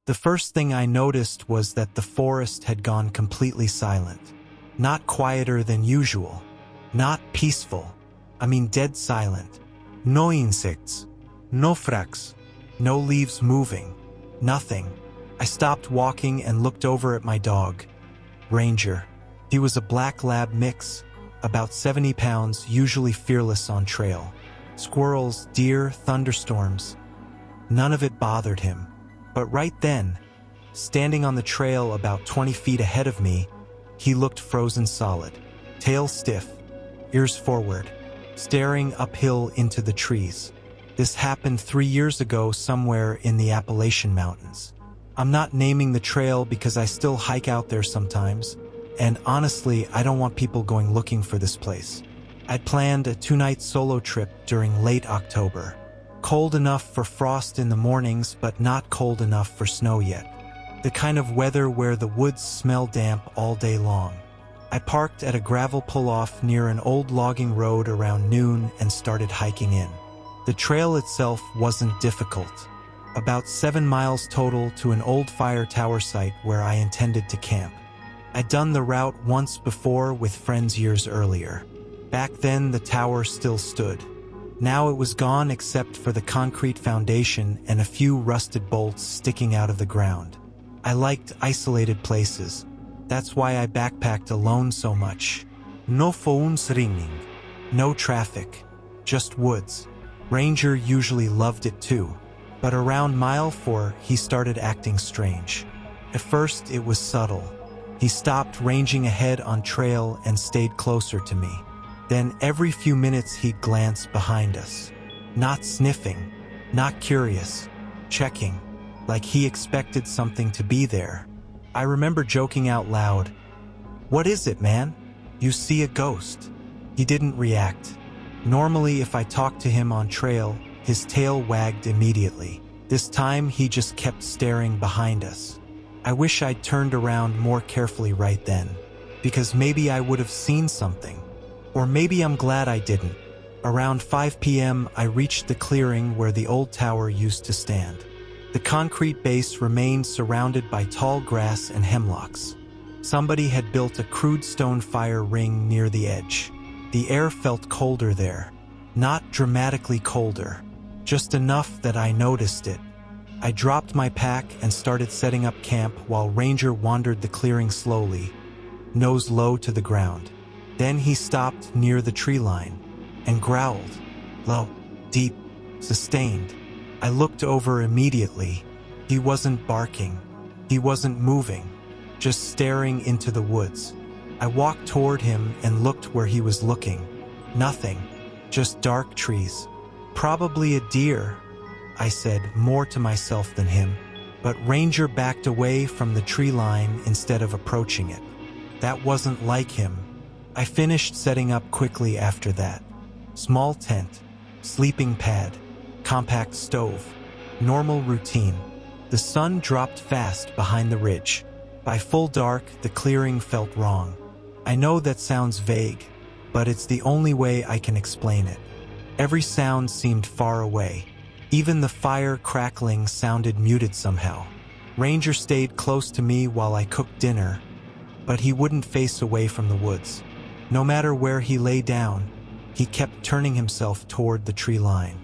The first thing I noticed was that the forest had gone completely silent. Not quieter than usual. Not peaceful. I mean dead silent. No insects. No fracks. No leaves moving. Nothing. I stopped walking and looked over at my dog, Ranger. He was a black lab mix, about 70 pounds, usually fearless on trail. Squirrels, deer, thunderstorms. None of it bothered him. But right then, standing on the trail about 20 feet ahead of me, he looked frozen solid, tail stiff, ears forward, staring uphill into the trees. This happened 3 years ago somewhere in the Appalachian Mountains. I'm not naming the trail because I still hike out there sometimes, and honestly, I don't want people going looking for this place. I'd planned a 2-night solo trip during late October. Cold enough for frost in the mornings, but not cold enough for snow yet. The kind of weather where the woods smell damp all day long. I parked at a gravel pull-off near an old logging road around noon and started hiking in. The trail itself wasn't difficult. About 7 miles total to an old fire tower site where I intended to camp. I'd done the route once before with friends years earlier. Back then, the tower still stood. Now it was gone except for the concrete foundation and a few rusted bolts sticking out of the ground. I liked isolated places. That's why I backpacked alone so much. No phones ringing. No traffic. Just woods. Ranger usually loved it too. But around mile 4, he started acting strange. At first, it was subtle. He stopped ranging ahead on trail and stayed closer to me. Then every few minutes he'd glance behind us. Not sniffing, not curious, checking, like he expected something to be there. I remember joking out loud, "What is it, man? You see a ghost?" He didn't react. Normally, if I talked to him on trail, his tail wagged immediately. This time, he just kept staring behind us. I wish I'd turned around more carefully right then, because maybe I would have seen something. Or maybe I'm glad I didn't. Around 5 p.m., I reached the clearing where the old tower used to stand. The concrete base remained surrounded by tall grass and hemlocks. Somebody had built a crude stone fire ring near the edge. The air felt colder there. Not dramatically colder. Just enough that I noticed it. I dropped my pack and started setting up camp while Ranger wandered the clearing slowly, nose low to the ground. Then he stopped near the tree line and growled. Low, deep, sustained. I looked over immediately. He wasn't barking. He wasn't moving, just staring into the woods. I walked toward him and looked where he was looking. Nothing, just dark trees. Probably a deer, I said, more to myself than him. But Ranger backed away from the tree line instead of approaching it. That wasn't like him. I finished setting up quickly after that. Small tent, sleeping pad, compact stove, normal routine. The sun dropped fast behind the ridge. By full dark, the clearing felt wrong. I know that sounds vague, but it's the only way I can explain it. Every sound seemed far away. Even the fire crackling sounded muted somehow. Ranger stayed close to me while I cooked dinner, but he wouldn't face away from the woods. No matter where he lay down, he kept turning himself toward the tree line.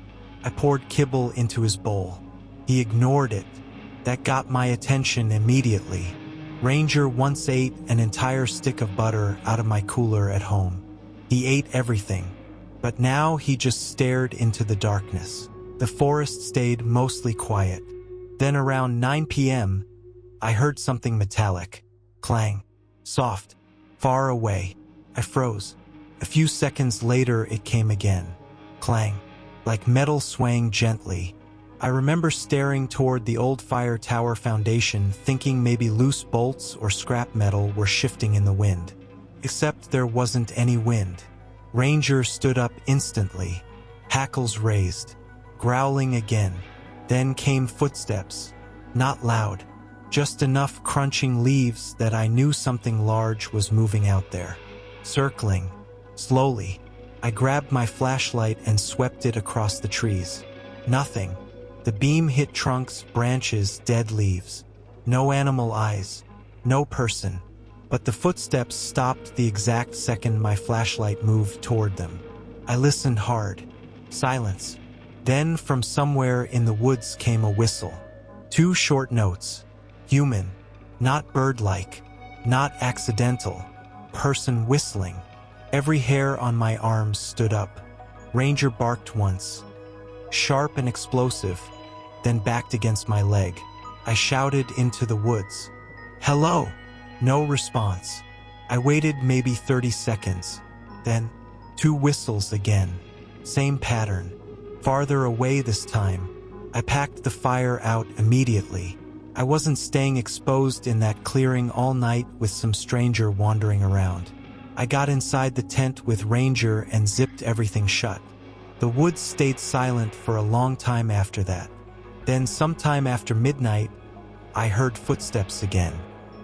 I poured kibble into his bowl. He ignored it. That got my attention immediately. Ranger once ate an entire stick of butter out of my cooler at home. He ate everything, but now he just stared into the darkness. The forest stayed mostly quiet. Then around 9 p.m., I heard something metallic. Clang. Soft. Far away. I froze. A few seconds later, it came again. Clang. Like metal swaying gently. I remember staring toward the old fire tower foundation, thinking maybe loose bolts or scrap metal were shifting in the wind. Except there wasn't any wind. Ranger stood up instantly, hackles raised, growling again. Then came footsteps. Not loud, just enough crunching leaves that I knew something large was moving out there. Circling. Slowly. I grabbed my flashlight and swept it across the trees. Nothing. The beam hit trunks, branches, dead leaves. No animal eyes. No person. But the footsteps stopped the exact second my flashlight moved toward them. I listened hard. Silence. Then from somewhere in the woods came a whistle. 2 short notes. Human. Not bird-like. Not accidental. Person whistling. Every hair on my arms stood up. Ranger barked once. Sharp and explosive. Then backed against my leg. I shouted into the woods. Hello! No response. I waited maybe 30 seconds. Then, 2 whistles again. Same pattern. Farther away this time. I packed the fire out immediately. I wasn't staying exposed in that clearing all night with some stranger wandering around. I got inside the tent with Ranger and zipped everything shut. The woods stayed silent for a long time after that. Then sometime after midnight, I heard footsteps again.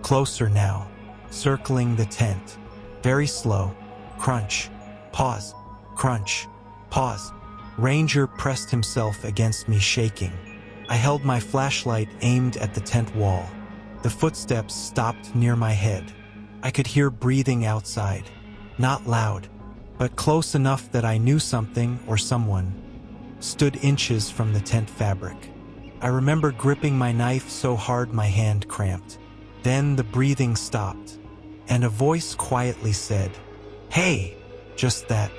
Closer now, circling the tent. Very slow. Crunch. Pause. Crunch. Pause. Ranger pressed himself against me, shaking. I held my flashlight aimed at the tent wall. The footsteps stopped near my head. I could hear breathing outside. Not loud, but close enough that I knew something or someone stood inches from the tent fabric. I remember gripping my knife so hard my hand cramped. Then the breathing stopped, and a voice quietly said, "Hey!" Just that.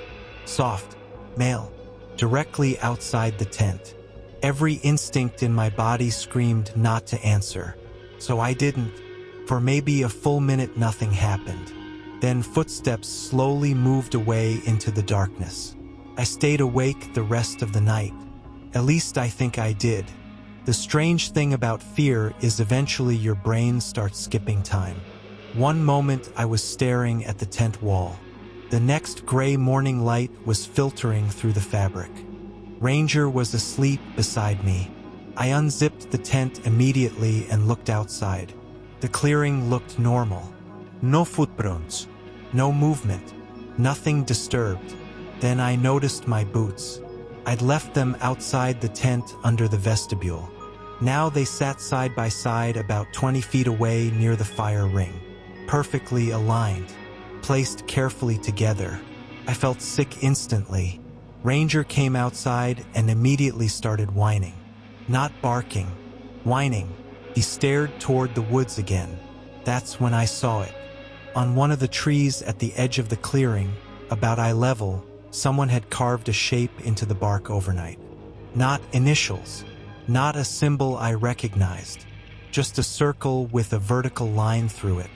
Soft. Male. Directly outside the tent. Every instinct in my body screamed not to answer. So I didn't. For maybe a full minute nothing happened. Then footsteps slowly moved away into the darkness. I stayed awake the rest of the night. At least I think I did. The strange thing about fear is eventually your brain starts skipping time. One moment I was staring at the tent wall. The next gray morning light was filtering through the fabric. Ranger was asleep beside me. I unzipped the tent immediately and looked outside. The clearing looked normal. No footprints. No movement. Nothing disturbed. Then I noticed my boots. I'd left them outside the tent under the vestibule. Now they sat side by side about 20 feet away near the fire ring. Perfectly aligned. Placed carefully together. I felt sick instantly. Ranger came outside and immediately started whining. Not barking. Whining. He stared toward the woods again. That's when I saw it. On one of the trees at the edge of the clearing, about eye level, someone had carved a shape into the bark overnight. Not initials. Not a symbol I recognized. Just a circle with a vertical line through it.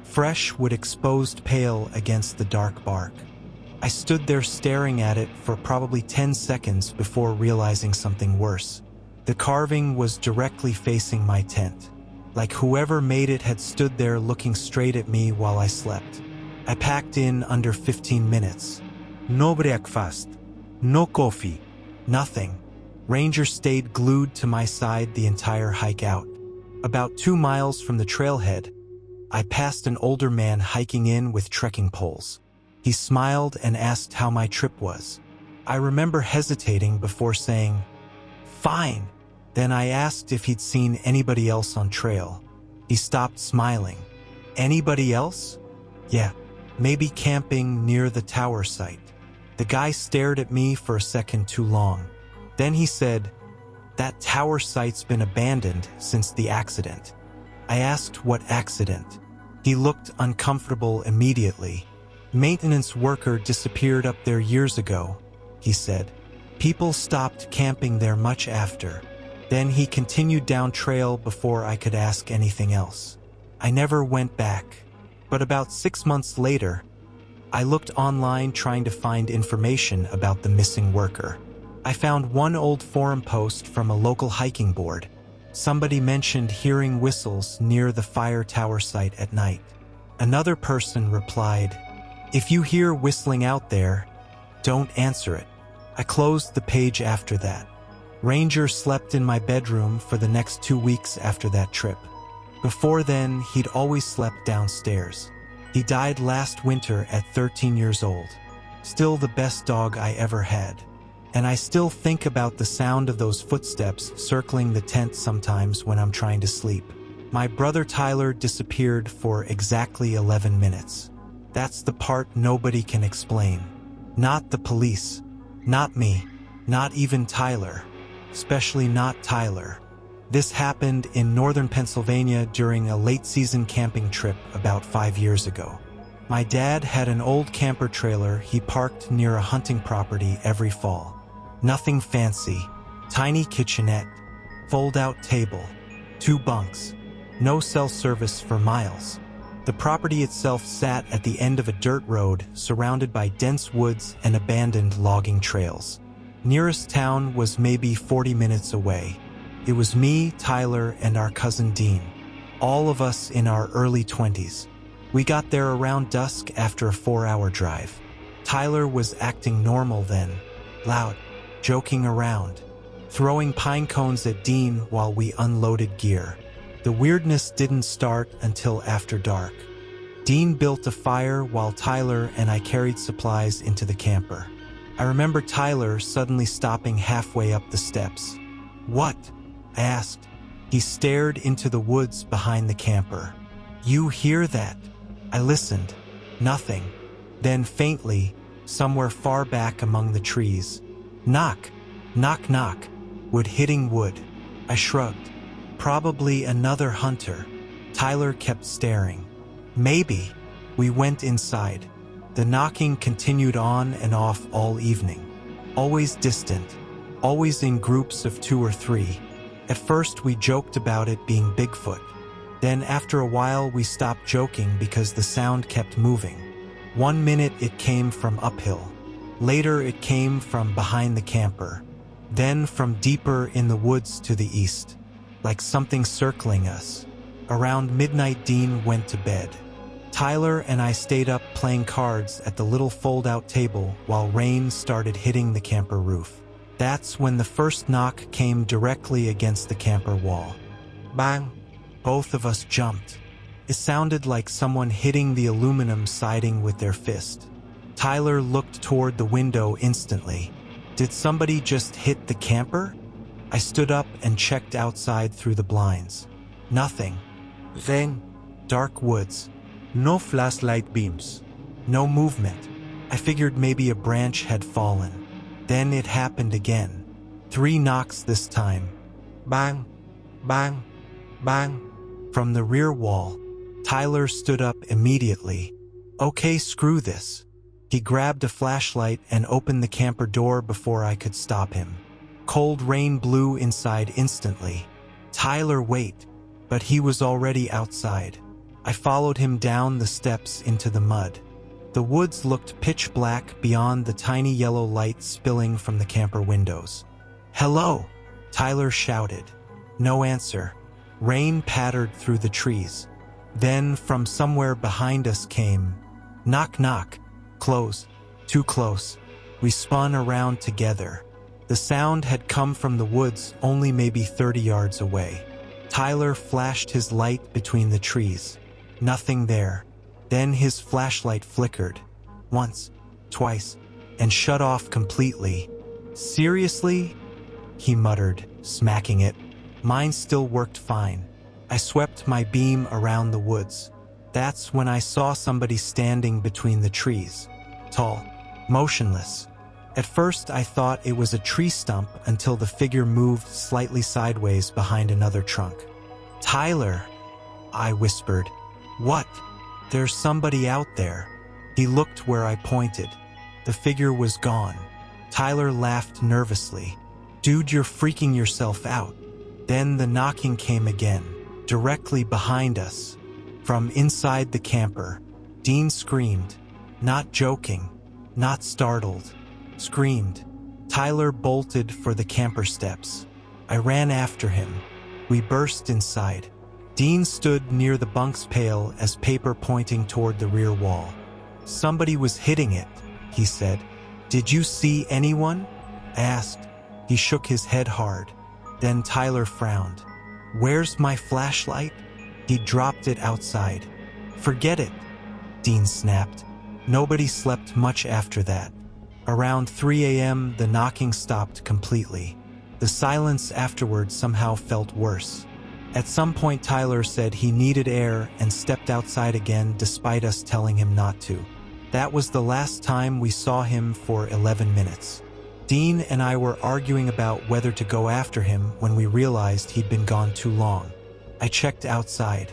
Fresh wood exposed pale against the dark bark. I stood there staring at it for probably 10 seconds before realizing something worse. The carving was directly facing my tent. Like whoever made it had stood there looking straight at me while I slept. I packed in under 15 minutes. No breakfast. No coffee. Nothing. Ranger stayed glued to my side the entire hike out. About 2 miles from the trailhead, I passed an older man hiking in with trekking poles. He smiled and asked how my trip was. I remember hesitating before saying, "Fine." Then I asked if he'd seen anybody else on trail. He stopped smiling. "Anybody else?" "Yeah, maybe camping near the tower site." The guy stared at me for a second too long. Then he said, "That tower site's been abandoned since the accident." I asked what accident. He looked uncomfortable immediately. "Maintenance worker disappeared up there years ago," he said. "People stopped camping there much after." Then he continued down trail before I could ask anything else. I never went back. But about 6 months later, I looked online trying to find information about the missing worker. I found one old forum post from a local hiking board. Somebody mentioned hearing whistles near the fire tower site at night. Another person replied, "If you hear whistling out there, don't answer it." I closed the page after that. Ranger slept in my bedroom for the next 2 weeks after that trip. Before then, he'd always slept downstairs. He died last winter at 13 years old. Still the best dog I ever had. And I still think about the sound of those footsteps circling the tent sometimes when I'm trying to sleep. My brother Tyler disappeared for exactly 11 minutes. That's the part nobody can explain. Not the police. Not me. Not even Tyler. Especially not Tyler. This happened in northern Pennsylvania during a late-season camping trip about 5 years ago. My dad had an old camper trailer he parked near a hunting property every fall. Nothing fancy. Tiny kitchenette. Fold-out table. 2 bunks. No cell service for miles. The property itself sat at the end of a dirt road surrounded by dense woods and abandoned logging trails. Nearest town was maybe 40 minutes away. It was me, Tyler, and our cousin Dean. All of us in our early 20s. We got there around dusk after a 4-hour drive. Tyler was acting normal then, loud, joking around, throwing pine cones at Dean while we unloaded gear. The weirdness didn't start until after dark. Dean built a fire while Tyler and I carried supplies into the camper. I remember Tyler suddenly stopping halfway up the steps. "What?" I asked. He stared into the woods behind the camper. "You hear that?" I listened. Nothing. Then faintly, somewhere far back among the trees, knock, knock, knock, wood hitting wood. I shrugged. Probably another hunter. Tyler kept staring. Maybe. We went inside. The knocking continued on and off all evening. Always distant. Always in groups of 2 or 3. At first we joked about it being Bigfoot. Then after a while we stopped joking because the sound kept moving. 1 minute it came from uphill. Later it came from behind the camper. Then from deeper in the woods to the east. Like something circling us. Around midnight Dean went to bed. Tyler and I stayed up playing cards at the little fold-out table while rain started hitting the camper roof. That's when the first knock came directly against the camper wall. Bang! Both of us jumped. It sounded like someone hitting the aluminum siding with their fist. Tyler looked toward the window instantly. Did somebody just hit the camper? I stood up and checked outside through the blinds. Nothing. Then, dark woods. No flashlight beams. No movement. I figured maybe a branch had fallen. Then it happened again. 3 knocks this time. Bang, bang, bang. From the rear wall. Tyler stood up immediately. Okay, screw this. He grabbed a flashlight and opened the camper door before I could stop him. Cold rain blew inside instantly. Tyler, wait. But he was already outside. I followed him down the steps into the mud. The woods looked pitch black beyond the tiny yellow light spilling from the camper windows. "Hello!" Tyler shouted. No answer. Rain pattered through the trees. Then from somewhere behind us came, knock, knock. Close. Too close. We spun around together. The sound had come from the woods only maybe 30 yards away. Tyler flashed his light between the trees. Nothing there. Then his flashlight flickered. Once, twice, and shut off completely. "Seriously?" he muttered, smacking it. Mine still worked fine. I swept my beam around the woods. That's when I saw somebody standing between the trees. Tall, motionless. At first I thought it was a tree stump until the figure moved slightly sideways behind another trunk. "Tyler," I whispered. "What?" "There's somebody out there." He looked where I pointed. The figure was gone. Tyler laughed nervously. "Dude, you're freaking yourself out." Then the knocking came again, directly behind us. From inside the camper, Dean screamed. Not joking, not startled. Screamed. Tyler bolted for the camper steps. I ran after him. We burst inside. Dean stood near the bunk's pale as paper pointing toward the rear wall. "Somebody was hitting it," he said. "Did you see anyone?" I asked. He shook his head hard. Then Tyler frowned. "Where's my flashlight?" He dropped it outside. "Forget it," Dean snapped. Nobody slept much after that. Around 3 a.m., the knocking stopped completely. The silence afterward somehow felt worse. At some point, Tyler said he needed air and stepped outside again despite us telling him not to. That was the last time we saw him for 11 minutes. Dean and I were arguing about whether to go after him when we realized he'd been gone too long. I checked outside.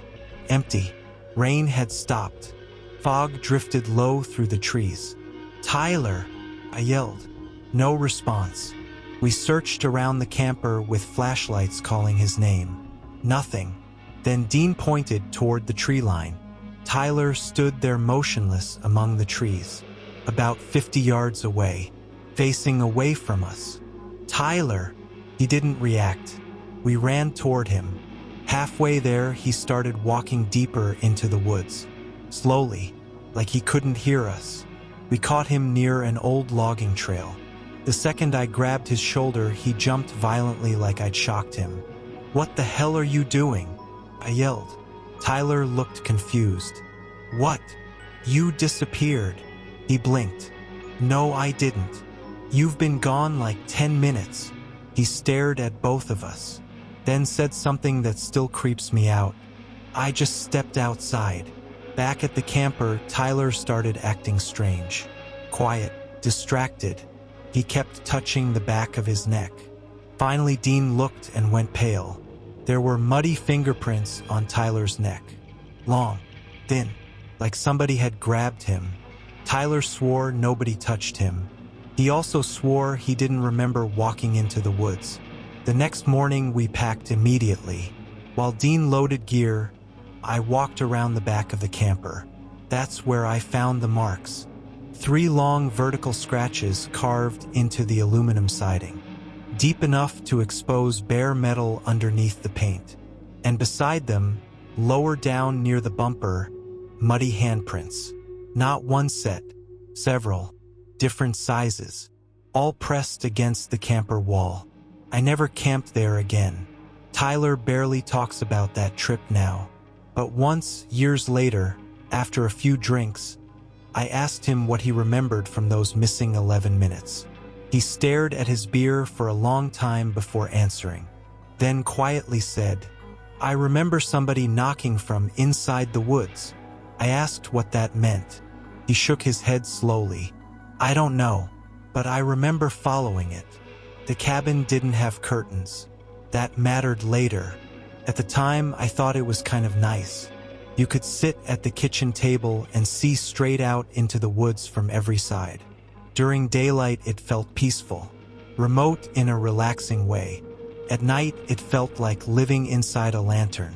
Empty. Rain had stopped. Fog drifted low through the trees. "Tyler!" I yelled. No response. We searched around the camper with flashlights calling his name. Nothing. Then Dean pointed toward the tree line. Tyler stood there motionless among the trees, about 50 yards away, facing away from us. "Tyler!" He didn't react. We ran toward him. Halfway there, he started walking deeper into the woods. Slowly, like he couldn't hear us. We caught him near an old logging trail. The second I grabbed his shoulder, he jumped violently like I'd shocked him. "What the hell are you doing?" I yelled. Tyler looked confused. "What? You disappeared." He blinked. "No, I didn't. You've been gone like 10 minutes. He stared at both of us, then said something that still creeps me out. I just stepped outside. Back at the camper, Tyler started acting strange. Quiet, distracted. He kept touching the back of his neck. Finally, Dean looked and went pale. There were muddy fingerprints on Tyler's neck. Long, thin, like somebody had grabbed him. Tyler swore nobody touched him. He also swore he didn't remember walking into the woods. The next morning, we packed immediately. While Dean loaded gear, I walked around the back of the camper. That's where I found the marks. 3 long vertical scratches carved into the aluminum siding, deep enough to expose bare metal underneath the paint. And beside them, lower down near the bumper, muddy handprints. Not one set, several, different sizes, all pressed against the camper wall. I never camped there again. Tyler barely talks about that trip now. But once, years later, after a few drinks, I asked him what he remembered from those missing 11 minutes. He stared at his beer for a long time before answering, then quietly said, "I remember somebody knocking from inside the woods." I asked what that meant. He shook his head slowly. "I don't know, but I remember following it. The cabin didn't have curtains. That mattered later. At the time, I thought it was kind of nice. You could sit at the kitchen table and see straight out into the woods from every side. During daylight, it felt peaceful, remote in a relaxing way. At night, it felt like living inside a lantern.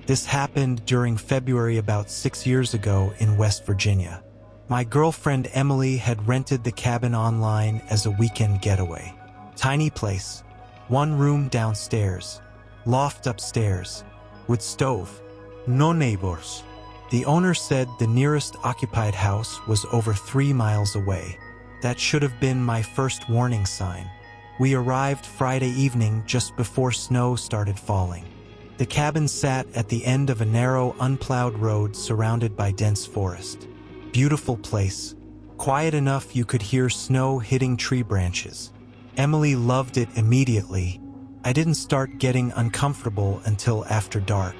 This happened during February about 6 years ago in West Virginia. My girlfriend Emily had rented the cabin online as a weekend getaway. Tiny place, 1 room downstairs, loft upstairs, with stove. No neighbors. The owner said the nearest occupied house was over 3 miles away. That should have been my first warning sign. We arrived Friday evening just before snow started falling. The cabin sat at the end of a narrow, unplowed road surrounded by dense forest. Beautiful place. Quiet enough you could hear snow hitting tree branches. Emily loved it immediately. I didn't start getting uncomfortable until after dark.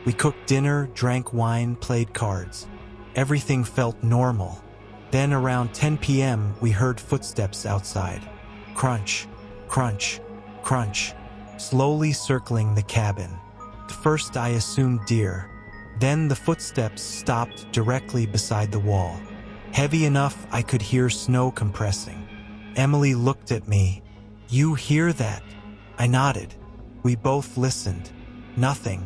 We cooked dinner, drank wine, played cards. Everything felt normal. Then around 10 p.m. we heard footsteps outside. Crunch, crunch, crunch, slowly circling the cabin. At first I assumed deer. Then the footsteps stopped directly beside the wall. Heavy enough I could hear snow compressing. Emily looked at me. "You hear that?" I nodded. We both listened. Nothing.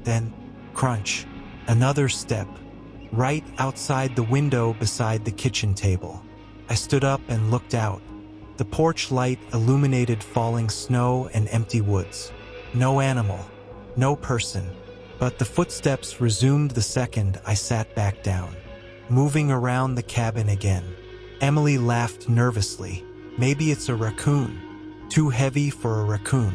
Then, crunch. Another step. Right outside the window beside the kitchen table. I stood up and looked out. The porch light illuminated falling snow and empty woods. No animal. No person. But the footsteps resumed the second I sat back down. Moving around the cabin again. Emily laughed nervously. "Maybe it's a raccoon. Too heavy for a raccoon.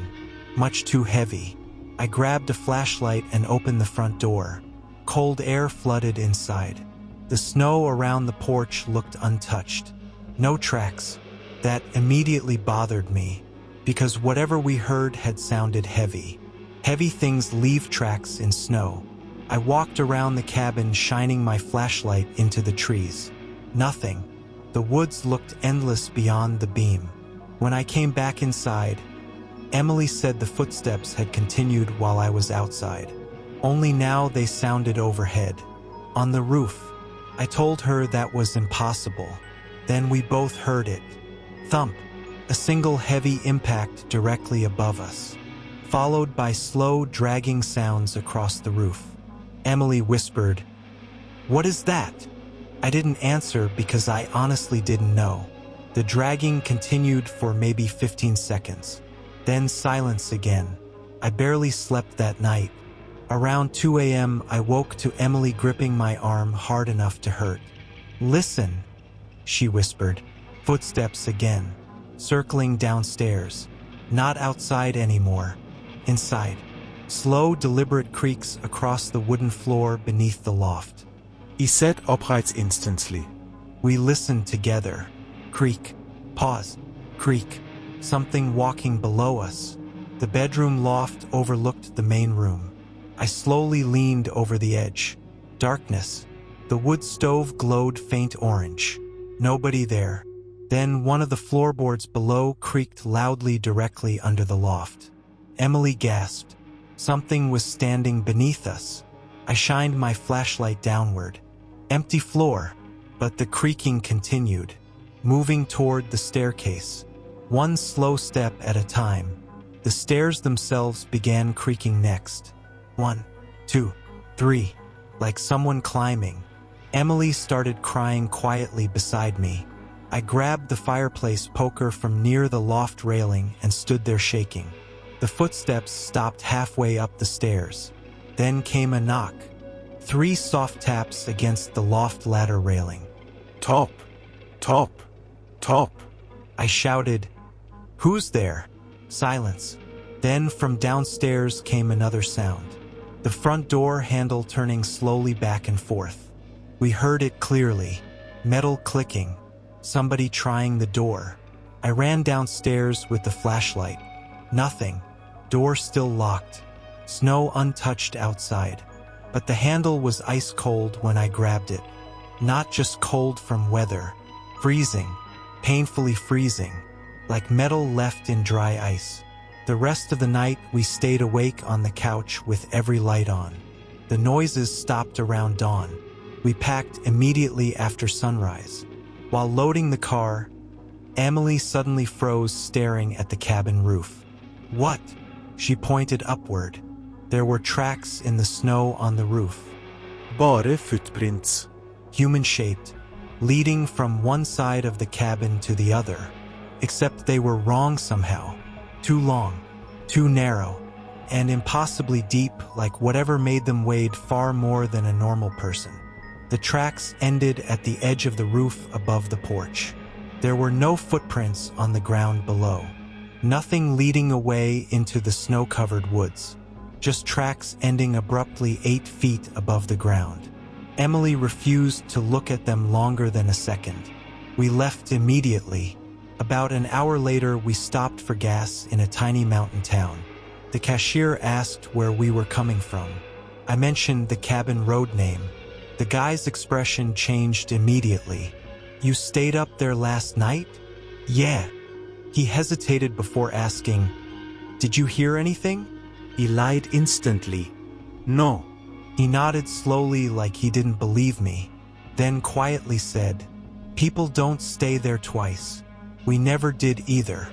Much too heavy." I grabbed a flashlight and opened the front door. Cold air flooded inside. The snow around the porch looked untouched. No tracks. That immediately bothered me, because whatever we heard had sounded heavy. Heavy things leave tracks in snow. I walked around the cabin, shining my flashlight into the trees. Nothing. The woods looked endless beyond the beam. When I came back inside, Emily said the footsteps had continued while I was outside. Only now they sounded overhead, on the roof. I told her that was impossible. Then we both heard it. Thump. A single heavy impact directly above us, followed by slow, dragging sounds across the roof. Emily whispered, "What is that?" I didn't answer because I honestly didn't know. The dragging continued for maybe 15 seconds. Then silence again. I barely slept that night. Around 2 a.m., I woke to Emily gripping my arm hard enough to hurt. "Listen," she whispered. Footsteps again, circling downstairs. Not outside anymore. Inside. Slow, deliberate creaks across the wooden floor beneath the loft. He sat upright instantly. We listened together. Creak. Pause. Creak. Something walking below us. The bedroom loft overlooked the main room. I slowly leaned over the edge. Darkness. The wood stove glowed faint orange. Nobody there. Then one of the floorboards below creaked loudly directly under the loft. Emily gasped. Something was standing beneath us. I shined my flashlight downward. Empty floor, but the creaking continued, moving toward the staircase. One slow step at a time. The stairs themselves began creaking next. 1, 2, 3, like someone climbing. Emily started crying quietly beside me. I grabbed the fireplace poker from near the loft railing and stood there shaking. The footsteps stopped halfway up the stairs. Then came a knock. 3 soft taps against the loft ladder railing. Top, top, top. I shouted, "Who's there?" Silence. Then from downstairs came another sound. The front door handle turning slowly back and forth. We heard it clearly. Metal clicking. Somebody trying the door. I ran downstairs with the flashlight. Nothing. Door still locked. Snow untouched outside. But the handle was ice cold when I grabbed it. Not just cold from weather. Freezing. Painfully freezing. Like metal left in dry ice. The rest of the night we stayed awake on the couch with every light on. The noises stopped around dawn. We packed immediately after sunrise. While loading the car, Emily suddenly froze, staring at the cabin roof. "What?" She pointed upward. There were tracks in the snow on the roof. Bare footprints. Human-shaped, leading from one side of the cabin to the other. Except they were wrong somehow. Too long, too narrow, and impossibly deep, like whatever made them weighed far more than a normal person. The tracks ended at the edge of the roof above the porch. There were no footprints on the ground below. Nothing leading away into the snow-covered woods. Just tracks ending abruptly 8 feet above the ground. Emily refused to look at them longer than a second. We left immediately. About an hour later, we stopped for gas in a tiny mountain town. The cashier asked where we were coming from. I mentioned the cabin road name. The guy's expression changed immediately. "You stayed up there last night?" "Yeah." He hesitated before asking, "Did you hear anything?" He lied instantly. "No." He nodded slowly like he didn't believe me, then quietly said, "People don't stay there twice. We never did either."